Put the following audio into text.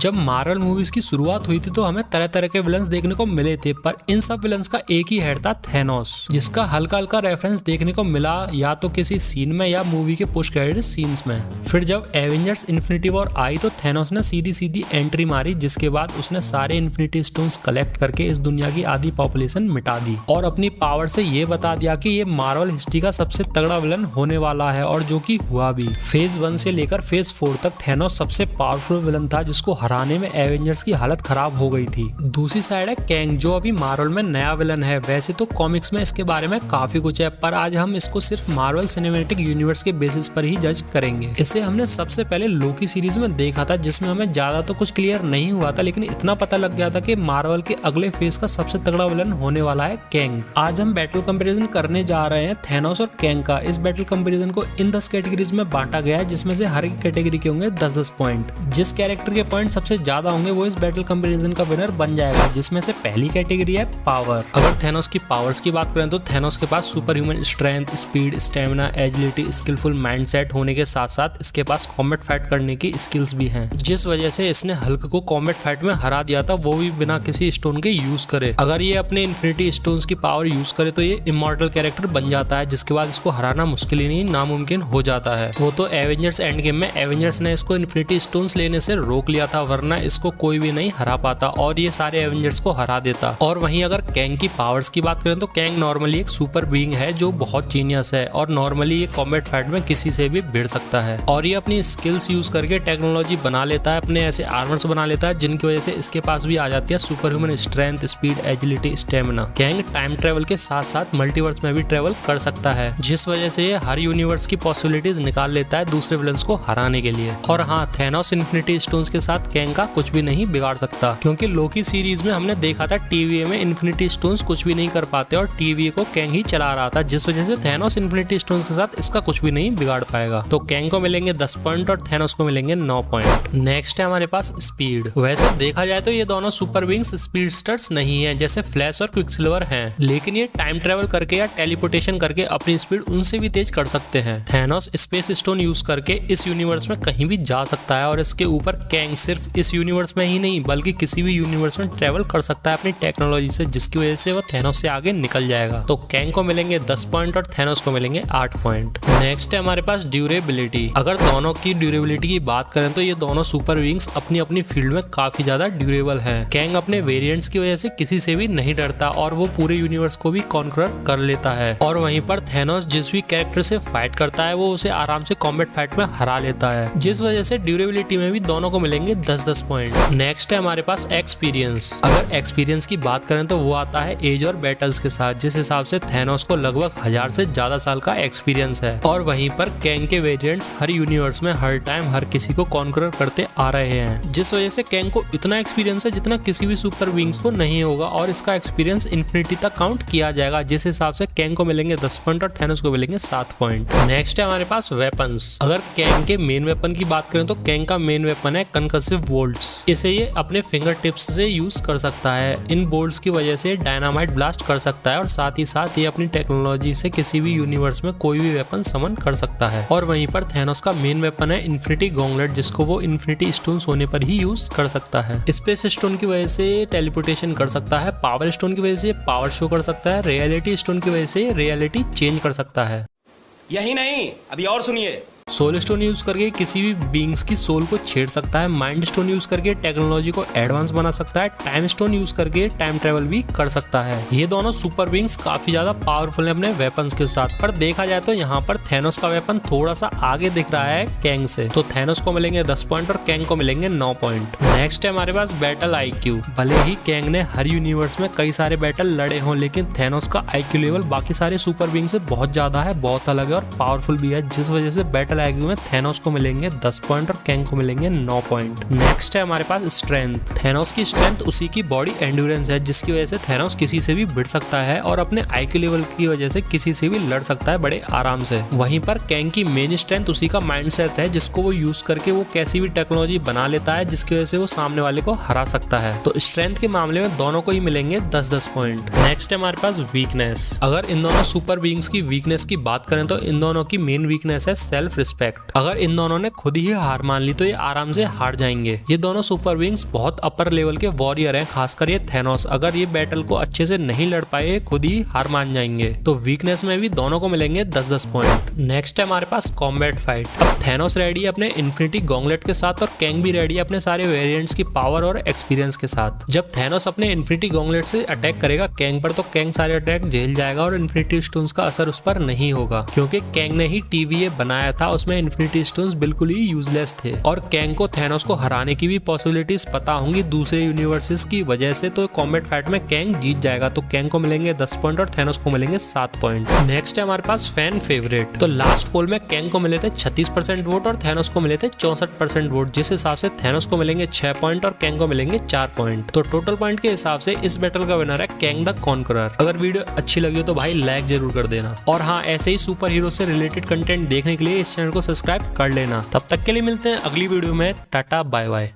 जब Marvel movies की शुरुआत हुई थी तो हमें तरह तरह के विलन्स देखने को मिले थे, पर इन सब विलन्स का एक ही हेड था, थैनोस, जिसका हल्का हल्का रेफरेंस देखने को मिला या तो किसी सीन में या मूवी के पोस्ट क्रेडिट सीन्स में। फिर जब एवेंजर्स इन्फिनिटी वॉर आई तो थैनोस ने सीधी सीधी एंट्री मारी, जिसके बाद उसने सारे इन्फिनिटी स्टोन्स कलेक्ट करके इस दुनिया की आधी पॉपुलेशन मिटा दी और अपनी पावर से ये बता दिया कि ये मार्वल हिस्ट्री का सबसे तगड़ा विलन होने वाला है, और जो कि हुआ भी। फेज 1 से लेकर फेज 4 तक थैनोस सबसे पावरफुल विलन था, जिसको हराने में एवेंजर्स की हालत खराब हो गई थी। दूसरी साइड है कैंग, जो अभी मार्वल में नया विलन है। वैसे तो कॉमिक्स में इसके बारे में काफी कुछ है, पर आज हम इसको सिर्फ मार्वल सिनेमैटिक यूनिवर्स के बेसिस पर ही जज करेंगे। इसे हमने सबसे पहले लोकी सीरीज में देखा था, जिसमें हमें ज्यादा तो कुछ क्लियर नहीं हुआ था, लेकिन इतना पता लग गया था कि मार्वल के अगले फेज का सबसे तगड़ा विलन होने वाला है कैंग। आज हम बैटल कंपैरिजन करने जा रहे हैं थैनोस और कैंग का। इस बैटल कंपैरिजन को इन 10 कैटेगरीज में बांटा गया है, जिसमें से हर एक कैटेगरी के होंगे 10-10 पॉइंट। जिस कैरेक्टर के पॉइंट सबसे ज्यादा होंगे वो इस बैटल कंपैरिजन का विनर बन जाएगा, जिसमें से पहली कैटेगरी है पावर। अगर थैनोस की पावर्स की बात करें तो थैनोस के पास super human strength, speed, stamina, agility, skillful mindset होने के साथ साथ इसके पास कॉम्बैट फाइट करने की स्किल्स भी हैं, जिस वजह से इसने हल्क को कॉम्बैट फाइट में हरा दिया था, वो भी बिना किसी स्टोन के यूज करे। अगर ये अपने इन्फिनिटी स्टोन्स की पावर यूज करे तो ये इमॉर्टल कैरेक्टर बन जाता है, जिसके बाद इसको हराना मुश्किल ही नहीं नामुमकिन हो जाता है। वो तो एवेंजर्स एंड गेम में एवेंजर्स ने इसको इन्फिनिटी स्टोन्स लेने से रोक लिया था, वरना इसको कोई भी नहीं हरा पाता और ये सारे एवेंजर्स को हरा देता। और वहीं अगर कैंग की पावर्स की बात करें तो कैंग नॉर्मली एक सुपर बीइंग है जो बहुत जीनियस है, और नॉर्मली ये कॉम्बैट फाइट में किसी से भी भिड़ सकता है, और ये अपनी स्किल्स यूज करके टेक्नोलॉजी बना लेता है, अपने ऐसे आर्मर्स बना लेता है जिनकी वजह से इसके पास भी आ जाती है super human strength, speed, agility, stamina. Kang time travel के साथ साथ मल्टीवर्स में भी ट्रेवल कर सकता है, जिस वजह से ये हर यूनिवर्स की पॉसिबिलिटीज निकाल लेता है दूसरे विलन्स को हराने के लिए। और हाँ, थैनोस इन्फिनिटी स्टोन्स के साथ कैंग का कुछ भी नहीं बिगाड़ सकता, क्योंकि लोकी सीरीज में हमने देखा था टीवीए में इन्फिनिटी स्टोन्स कुछ भी नहीं कर पाते और टीवीए को कैंग ही चला रहा था, जिस वजह से थैनोस इन्फिनिटी स्टोन्स के साथ इसका कुछ भी नहीं बिगाड़ पाएगा। तो कैंग को मिलेंगे 10 पॉइंट और थैनोस को मिलेंगे 9 पॉइंट। नेक्स्ट है हमारे पास स्पीड। वैसे देखा जाए तो ये दोनों सुपर बीइंग्स स्पीडस्टर्स नहीं है जैसे फ्लैश और क्विकसिल्वर हैं, लेकिन ये टाइम ट्रेवल करके या टेलीपोर्टेशन करके अपनी स्पीड उनसे भी तेज कर सकते हैं। थैनोस स्पेस स्टोन यूज करके इस यूनिवर्स में कहीं भी जा सकता है, और इसके ऊपर कैंग सिर्फ इस यूनिवर्स में ही नहीं बल्कि किसी भी यूनिवर्स में ट्रेवल कर सकता है अपनी टेक्नोलॉजी से, जिसकी वजह से वो थैनोस से आगे निकल जाएगा। तो कैंग को मिलेंगे 10 पॉइंट और थैनोस को मिलेंगे 8 पॉइंट। नेक्स्ट है हमारे पास ड्यूरेबिलिटी। अगर दोनों की ड्यूरेबिलिटी की बात करें तो ये दोनों सुपर बीइंग्स अपनी अपनी फील्ड में काफी ज्यादा ड्यूरेबल है। कैंग अपने वेरिएंट्स की वजह से किसी से भी नहीं डरता और वो पूरे यूनिवर्स को भी कॉन्कर कर लेता है, और वहीं पर थैनोस जिस भी कैरेक्टर से फाइट करता है वो उसे आराम से कॉम्बैट फाइट में हरा लेता है, जिस वजह से ड्यूरेबिलिटी में भी दोनों को मिलेंगे 10-10 पॉइंट। नेक्स्ट है हमारे पास एक्सपीरियंस। अगर एक्सपीरियंस की बात करें तो वो आता है एज और बैटल्स के साथ, जिस हिसाब से थैनोस को लगभग 1000 से ज्यादा साल का एक्सपीरियंस है, और वहीं पर कैंग के वेरिएंट्स हर यूनिवर्स में हर टाइम हर किसी को कॉन्कर करते आ रहे हैं, जिस वजह से कैंग को इतना एक्सपीरियंस है जितना किसी भी सुपर बीइंग्स को नहीं होगा, और इसका एक्सपीरियंस इन्फिनिटी तक काउंट किया जाएगा, जिस हिसाब से कैंग को मिलेंगे 10 पॉइंट और थैनोस को मिलेंगे 7 पॉइंट। नेक्स्ट है हमारे पास वेपन्स। अगर कैंग के मेन वेपन की बात करें तो कैंग का मेन वेपन है कंकसिव बोल्ट्स। इसे ये अपने फिंगर टिप्स से यूज कर सकता है। इन बोल्ट्स की वजह से डायनामाइट ब्लास्ट कर सकता है, और साथ ही साथ ये अपनी टेक्नोलॉजी से किसी भी यूनिवर्स में कोई भी वेपन समन कर सकता है। और वहीं पर थैनोस का मेन वेपन है इन्फिनिटी गॉन्गलेट, जिसको वो इन्फिनिटी स्टोन्स होने पर ही यूज कर सकता है। स्पेस स्टोन की वजह से टेलीपोर्टेशन कर सकता है, पावर स्टोन की वजह से पावर शो कर सकता है, रियलिटी स्टोन की वजह से रियलिटी चेंज कर सकता है। यही नहीं, अभी और सुनिए। सोल स्टोन यूज करके किसी भी बीइंग्स की सोल को छेड़ सकता है, माइंड स्टोन यूज करके टेक्नोलॉजी को एडवांस बना सकता है, टाइम स्टोन यूज करके टाइम ट्रेवल भी कर सकता है। ये दोनों सुपर बीइंग्स काफी ज्यादा पावरफुल है अपने वेपन्स के साथ, पर देखा जाए तो यहाँ पर थैनोस का वेपन थोड़ा सा आगे दिख रहा है कैंग से, तो थैनोस को मिलेंगे 10 पॉइंट और कैंग को मिलेंगे 9 पॉइंट। नेक्स्ट है हमारे पास बैटल IQ। भले ही कैंग ने हर यूनिवर्स में कई सारे बैटल लड़े हों, लेकिन थैनोस का IQ लेवल बाकी सारे सुपर बीइंग से बहुत ज्यादा है, बहुत अलग है और पावरफुल भी है, जिस वजह से बैटल IQ में थैनोस को मिलेंगे 10 पॉइंट और कैंग को मिलेंगे 9 पॉइंट। नेक्स्ट है हमारे पास स्ट्रेंथ। थैनोस की स्ट्रेंथ उसी की बॉडी एंड्योरेंस है, जिसकी वजह से थैनोस किसी से भी भिड़ सकता है और अपने IQ लेवल की वजह से किसी से भी लड़ सकता है बड़े आराम से। वहीं पर कैंग की मेन स्ट्रेंथ उसी का माइंडसेट है, जिसको वो यूज करके वो कैसी भी टेक्नोलॉजी बना लेता है, जिसकी वजह से वो सामने वाले को हरा सकता है। तो स्ट्रेंथ के मामले में दोनों को ही मिलेंगे 10-10 पॉइंट। नेक्स्ट है हमारे पास वीकनेस। अगर इन दोनों सुपर बीइंग्स की वीकनेस की बात करें तो इन दोनों की मेन वीकनेस है सेल्फ रिस्पेक्ट। अगर इन दोनों ने खुद ही हार मान ली तो ये आराम से हार जाएंगे। ये दोनों सुपर बीइंग्स बहुत अपर लेवल के वॉरियर हैं, खासकर ये थैनोस। अगर ये बैटल को अच्छे से नहीं लड़ पाए खुद ही हार मान जाएंगे। तो वीकनेस में भी दोनों को मिलेंगे 10-10 पॉइंट। नेक्स्ट है हमारे पास कॉम्बैट फाइट। अब थैनोस रेडी है अपने इन्फिनिटी गॉन्गलेट के साथ और कैंग भी रेडी है अपने सारे वेरिएंट्स की पावर और एक्सपीरियंस के साथ। जब थैनोस अपने इन्फिनिटी गॉन्गलेट से अटैक करेगा कैंग पर तो कैंग सारे अटैक झेल जाएगा और इन्फिनिटी स्टोन्स का असर उस पर नहीं होगा, क्योंकि कैंग ने ही TVA बनाया था। उसमें इन्फिनिटी स्टोन्स बिल्कुल ही यूजलेस थे और कैंग को थैनोस को हराने की भी पॉसिबिलिटीज पता होंगी दूसरे यूनिवर्सेस की वजह से। तो कॉम्बैट फाइट में कैंग जीत जाएगा। तो कैंग को मिलेंगे 10 पॉइंट और थैनोस को मिलेंगे 7 पॉइंट। नेक्स्ट है हमारे पास फैन फेवरेट। तो लास्ट पोल में कैंग को मिले थे 36% वोट और थैनोस को मिले थे 64% वोट, जिस हिसाब से थैनोस को मिलेंगे 6 पॉइंट और कैंग को मिलेंगे 4 पॉइंट। तो टोटल पॉइंट के हिसाब से इस बैटल का विनर है कैंग द कॉन्करर। अगर वीडियो अच्छी लगी हो तो भाई लाइक जरूर कर देना और हाँ, ऐसे ही सुपर हीरो से रिलेटेड कंटेंट देखने के लिए इस चैनल को सब्सक्राइब कर लेना। तब तक के लिए मिलते हैं अगली वीडियो में। Tata bye bye.